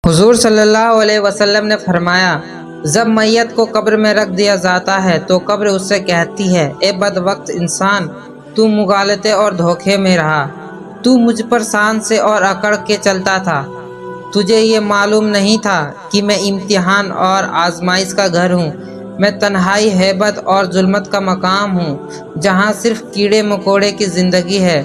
حضور صلی اللہ علیہ وسلم نے فرمایا، جب میت کو قبر میں رکھ دیا جاتا ہے تو قبر اس سے کہتی ہے، اے بدبخت انسان، تو مغالطے اور دھوکے میں رہا، تو مجھ پر شان سے اور اکڑ کے چلتا تھا، تجھے یہ معلوم نہیں تھا کہ میں امتحان اور آزمائش کا گھر ہوں، میں تنہائی، ہیبت اور ظلمت کا مقام ہوں، جہاں صرف کیڑے مکوڑے کی زندگی ہے۔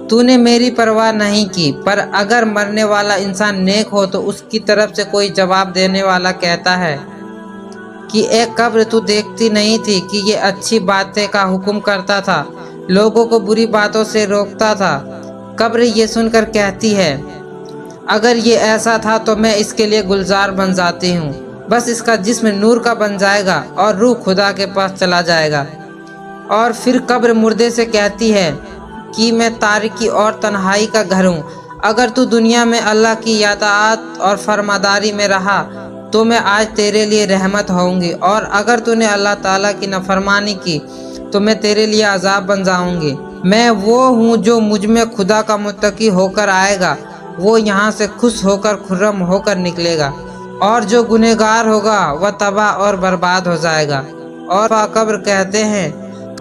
تو نے میری پرواہ نہیں کی، پر اگر مرنے والا انسان نیک ہو تو اس کی طرف سے کوئی جواب دینے والا کہتا ہے کہ اے قبر، تو دیکھتی نہیں تھی کہ یہ اچھی باتیں کا حکم کرتا تھا، لوگوں کو بری باتوں سے روکتا تھا۔ قبر یہ سن کر کہتی ہے، اگر یہ ایسا تھا تو میں اس کے لیے گلزار بن جاتی ہوں، بس اس کا جسم نور کا بن جائے گا اور روح خدا کے پاس چلا جائے گا۔ اور پھر قبر مردے سے کہتی ہے کہ میں تاریکی اور تنہائی کا گھر ہوں، اگر تو دنیا میں اللہ کی اطاعت اور فرمانبرداری میں رہا تو میں آج تیرے لیے رحمت ہوں گی، اور اگر تو نے اللہ تعالیٰ کی نافرمانی کی تو میں تیرے لیے عذاب بن جاؤں گی۔ میں وہ ہوں جو مجھ میں خدا کا متقی ہو کر آئے گا، وہ یہاں سے خوش ہو کر، خرم ہو کر نکلے گا، اور جو گنہگار ہوگا وہ تباہ اور برباد ہو جائے گا۔ اور قبر کہتے ہیں،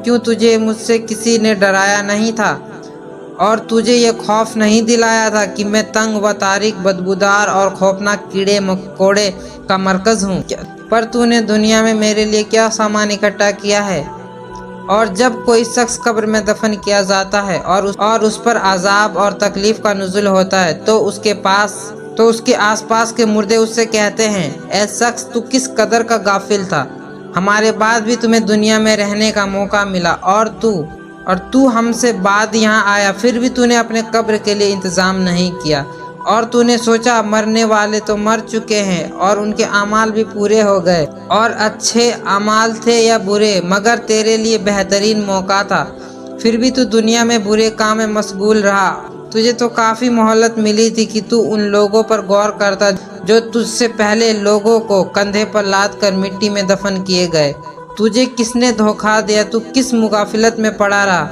کیوں تجھے مجھ سے کسی نے ڈرایا نہیں تھا، اور تجھے یہ خوف نہیں دلایا تھا کہ میں تنگ و تاریک، بدبودار اور خوفناک کیڑے مکوڑے کا مرکز ہوں؟ پر تو نے دنیا میں میرے لیے کیا سامان اکٹھا کیا ہے؟ اور جب کوئی شخص قبر میں دفن کیا جاتا ہے اور اس پر عذاب اور تکلیف کا نزول ہوتا ہے تو اس کے آس پاس کے مردے اس سے کہتے ہیں، اے شخص، تو کس قدر کا غافل تھا، ہمارے بعد بھی تمہیں دنیا میں رہنے کا موقع ملا، اور تو ہم سے بعد یہاں آیا، پھر بھی تو نے اپنے قبر کے لیے انتظام نہیں کیا، اور تو نے سوچا مرنے والے تو مر چکے ہیں اور ان کے اعمال بھی پورے ہو گئے، اور اچھے اعمال تھے یا برے، مگر تیرے لیے بہترین موقع تھا، پھر بھی تو دنیا میں برے کام میں مشغول رہا۔ تجھے تو کافی مہلت ملی تھی کہ تو ان لوگوں پر غور کرتا جو تجھ سے پہلے لوگوں کو کندھے پر لاد کر مٹی میں دفن کیے گئے۔ تجھے کس نے دھوکہ دیا، تو کس مغفلت میں پڑا رہا؟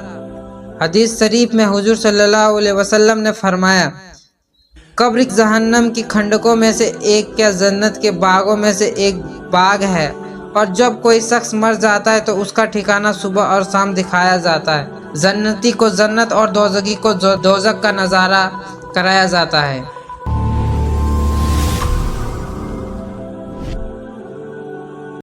حدیث شریف میں حضور صلی اللہ علیہ وسلم نے فرمایا، قبر جہنم کی کھنڈکوں میں سے ایک یا جنت کے باغوں میں سے ایک باغ ہے، اور جب کوئی شخص مر جاتا ہے تو اس کا ٹھکانہ صبح اور شام دکھایا جاتا ہے، جنتی کو جنت اور دوزخی کو دوزخ کا نظارہ کرایا جاتا ہے۔